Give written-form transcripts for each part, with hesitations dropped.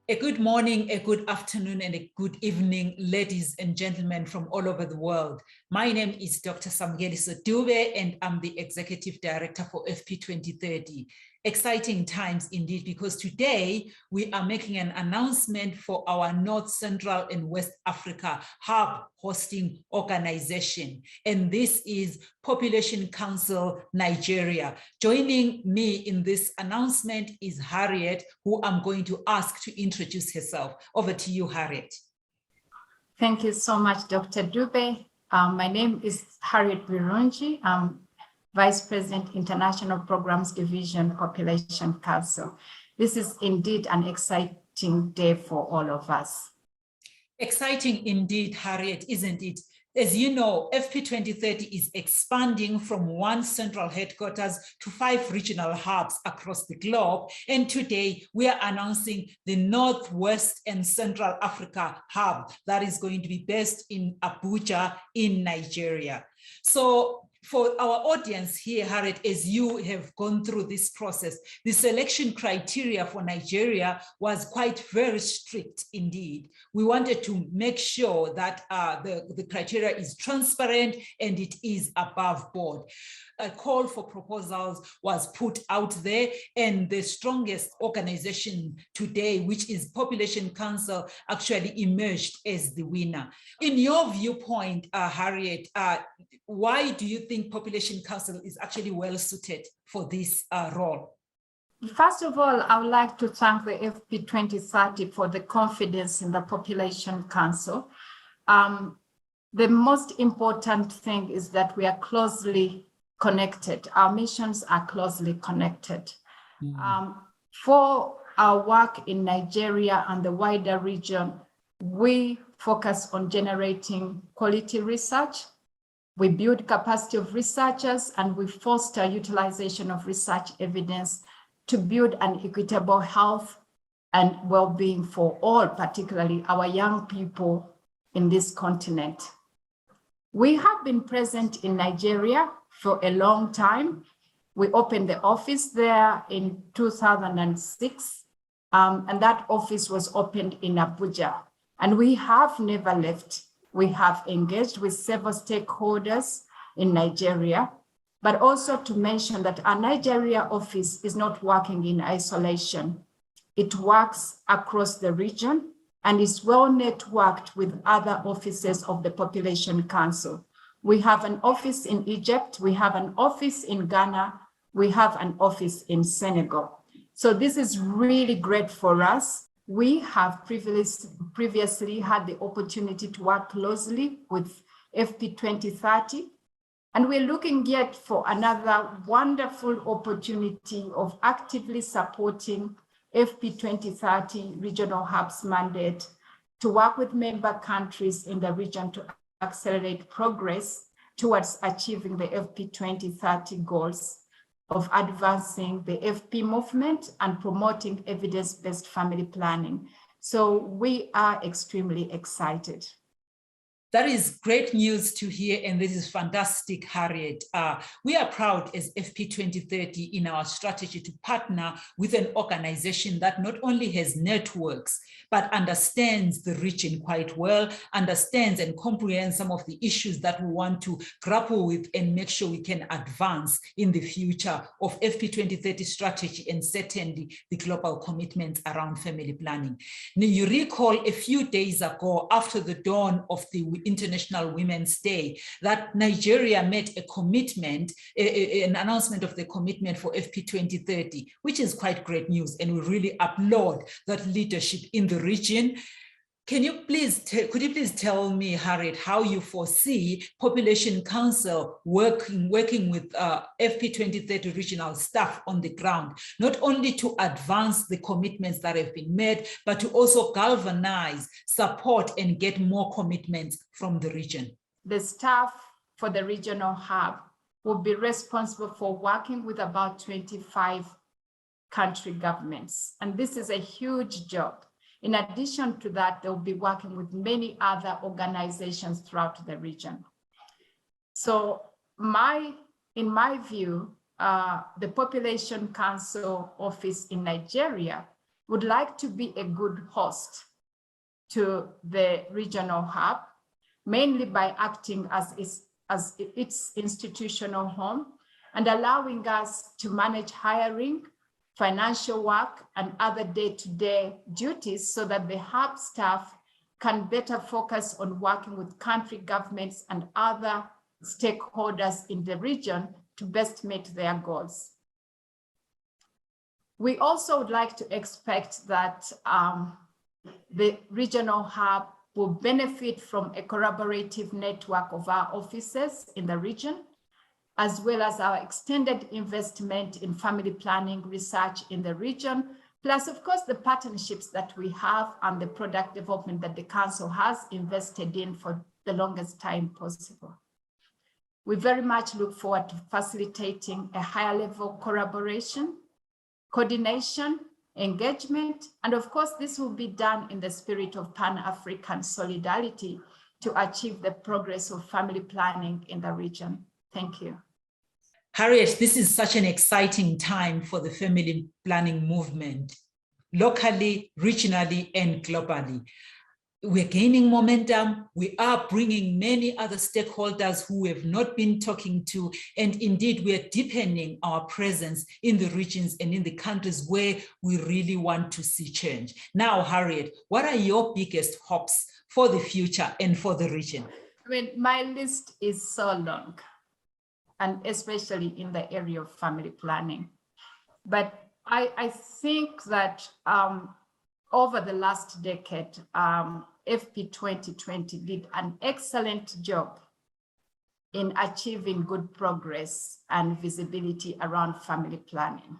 A good morning, a good afternoon, and a good evening, ladies and gentlemen from all over the world. My name is Dr. Samgeliso Dube, and I'm the Executive Director for FP2030. Exciting times indeed, because today we are making an announcement for our North Central and West Africa Hub hosting organization. And this is Population Council Nigeria. Joining me in this announcement is Harriet, who I'm going to ask to introduce herself. Over to you, Harriet. Thank you so much, Dr. Dube. My name is Harriet Birungi. I'm Vice President, International Programs Division, Population Council. This is indeed an exciting day for all of us. Exciting indeed, Harriet, isn't it? As you know, FP2030 is expanding from one central headquarters to 5 regional hubs across the globe. And today we are announcing the Northwest and Central Africa hub that is going to be based in Abuja in Nigeria. So for our audience here, Harriet, as you have gone through this process, the selection criteria for Nigeria was quite very strict indeed. We wanted to make sure that the criteria is transparent and it is above board. A call for proposals was put out there, and the strongest organization today, which is Population Council, actually emerged as the winner. In your viewpoint, Harriet, why do you think Population Council is actually well suited for this role? First of all, I would like to thank the FP2030 for the confidence in the Population Council. The most important thing is that we are closely connected. Our missions are closely connected. For our work in Nigeria and the wider region, we focus on generating quality research. We build capacity of researchers, and we foster utilization of research evidence to build an equitable health and well-being for all, particularly our young people in this continent. We have been present in Nigeria for a long time. We opened the office there in 2006, and that office was opened in Abuja. And we have never left. We have engaged with several stakeholders in Nigeria, but also to mention that our Nigeria office is not working in isolation. It works across the region and is well networked with other offices of the Population Council. We have an office in Egypt, we have an office in Ghana, we have an office in Senegal. So this is really great for us. We have previously had the opportunity to work closely with FP2030, and we're looking yet for another wonderful opportunity of actively supporting FP2030 Regional Hubs mandate to work with member countries in the region to accelerate progress towards achieving the FP2030 goals of advancing the FP movement and promoting evidence-based family planning. So we are extremely excited. That is great news to hear, and this is fantastic, Harriet. We are proud as FP2030 in our strategy to partner with an organization that not only has networks, but understands the region quite well, understands and comprehends some of the issues that we want to grapple with and make sure we can advance in the future of FP2030 strategy and certainly the global commitments around family planning. Now, you recall a few days ago, after the dawn of the International Women's Day, that Nigeria made a commitment, an announcement of the commitment for FP2030, which is quite great news, and we really applaud that leadership in the region. Could you please tell me, Harriet, how you foresee Population Council working with FP2030 regional staff on the ground, not only to advance the commitments that have been made, but to also galvanize, support, and get more commitments from the region? The staff for the regional hub will be responsible for working with about 25 country governments, and this is a huge job. In addition to that, they'll be working with many other organizations throughout the region. So in my view, the Population Council office in Nigeria would like to be a good host to the regional hub, mainly by acting as its institutional home and allowing us to manage hiring, financial work, and other day-to-day duties so that the hub staff can better focus on working with country governments and other stakeholders in the region to best meet their goals. We also would like to expect that the regional hub will benefit from a collaborative network of our offices in the region, as well as our extended investment in family planning research in the region, plus, of course, the partnerships that we have and the product development that the Council has invested in for the longest time possible. We very much look forward to facilitating a higher level collaboration, coordination, engagement, and of course, this will be done in the spirit of Pan-African solidarity to achieve the progress of family planning in the region. Thank you. Harriet, this is such an exciting time for the family planning movement, locally, regionally, and globally. We're gaining momentum. We are bringing many other stakeholders who we have not been talking to. And indeed, we are deepening our presence in the regions and in the countries where we really want to see change. Now, Harriet, what are your biggest hopes for the future and for the region? I mean, my list is so long, and especially in the area of family planning. But I think that over the last decade, FP2030 did an excellent job in achieving good progress and visibility around family planning.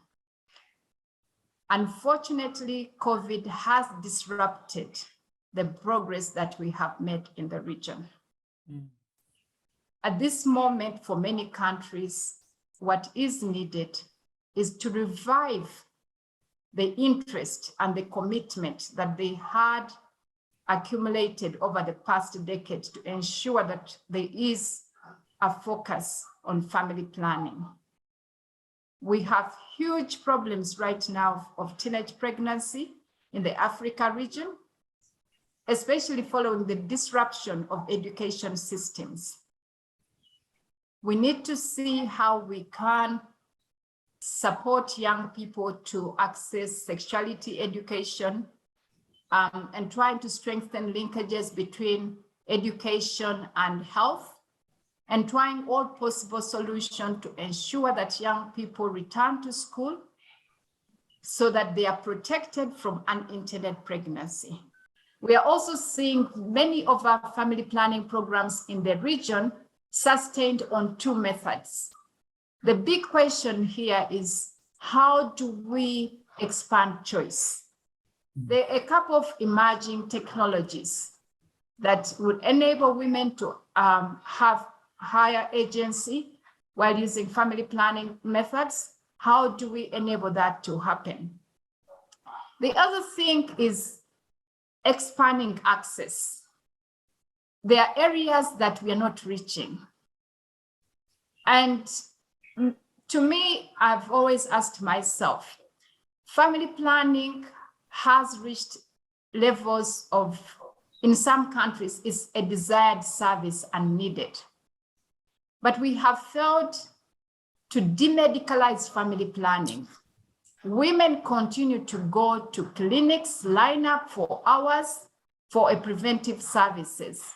Unfortunately, COVID has disrupted the progress that we have made in the region. At this moment, for many countries, what is needed is to revive the interest and the commitment that they had accumulated over the past decade to ensure that there is a focus on family planning. We have huge problems right now of teenage pregnancy in the Africa region, especially following the disruption of education systems. We need to see how we can support young people to access sexuality education and trying to strengthen linkages between education and health, and trying all possible solutions to ensure that young people return to school so that they are protected from unintended pregnancy. We are also seeing many of our family planning programs in the region sustained on two methods. The big question here is, how do we expand choice? There are a couple of emerging technologies that would enable women to have higher agency while using family planning methods. How do we enable that to happen? The other thing is expanding access. There are areas that we are not reaching. And to me, I've always asked myself, family planning has reached levels of, in some countries, is a desired service and needed. But we have failed to demedicalize family planning. Women continue to go to clinics, line up for hours for a preventive services.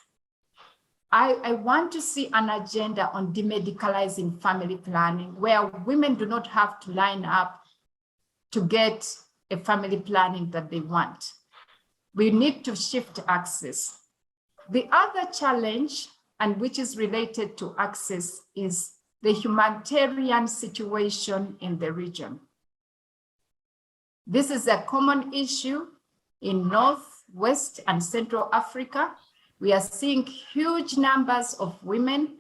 I want to see an agenda on demedicalizing family planning where women do not have to line up to get a family planning that they want. We need to shift access. The other challenge, and which is related to access, is the humanitarian situation in the region. This is a common issue in North, West, and Central Africa. We are seeing huge numbers of women,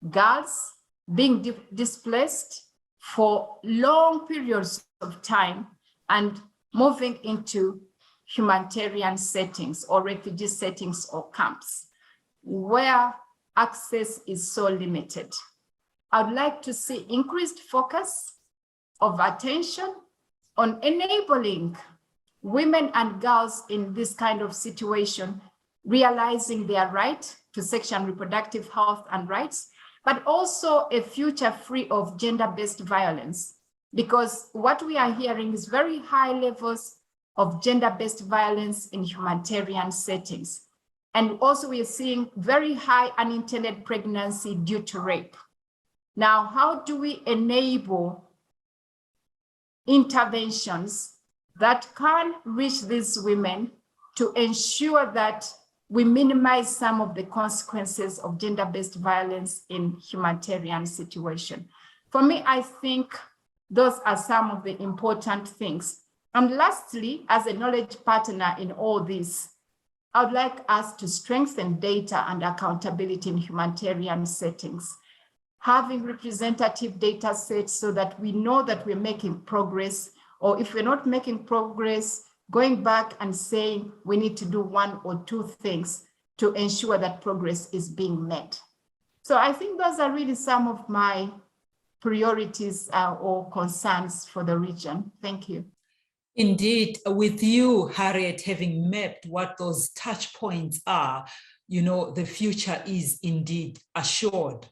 girls being displaced for long periods of time and moving into humanitarian settings or refugee settings or camps where access is so limited. I'd like to see increased focus of attention on enabling women and girls in this kind of situation realizing their right to sexual and reproductive health and rights, but also a future free of gender-based violence. Because what we are hearing is very high levels of gender-based violence in humanitarian settings. And also we are seeing very high unintended pregnancy due to rape. Now, how do we enable interventions that can reach these women to ensure that we minimize some of the consequences of gender-based violence in humanitarian situation? For me, I think those are some of the important things. And lastly, as a knowledge partner in all this, I would like us to strengthen data and accountability in humanitarian settings, having representative data sets so that we know that we're making progress, or if we're not making progress, going back and saying we need to do one or two things to ensure that progress is being made. So I think those are really some of my priorities or concerns for the region. Thank you. Indeed, with you, Harriet, having mapped what those touch points are, you know, the future is indeed assured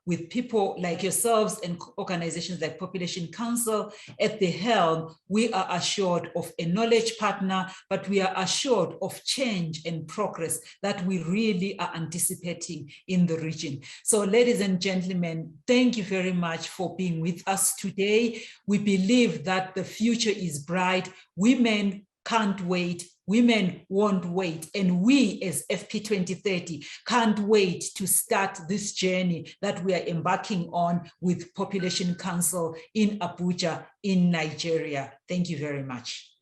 with people like yourselves and organizations like Population Council at the helm. We are assured of a knowledge partner, but we are assured of change and progress that we really are anticipating in the region. So ladies and gentlemen, thank you very much for being with us today. We believe that the future is bright. Women can't wait. Women won't wait. And we as FP 2030 can't wait to start this journey that we are embarking on with Population Council in Abuja, in Nigeria. Thank you very much.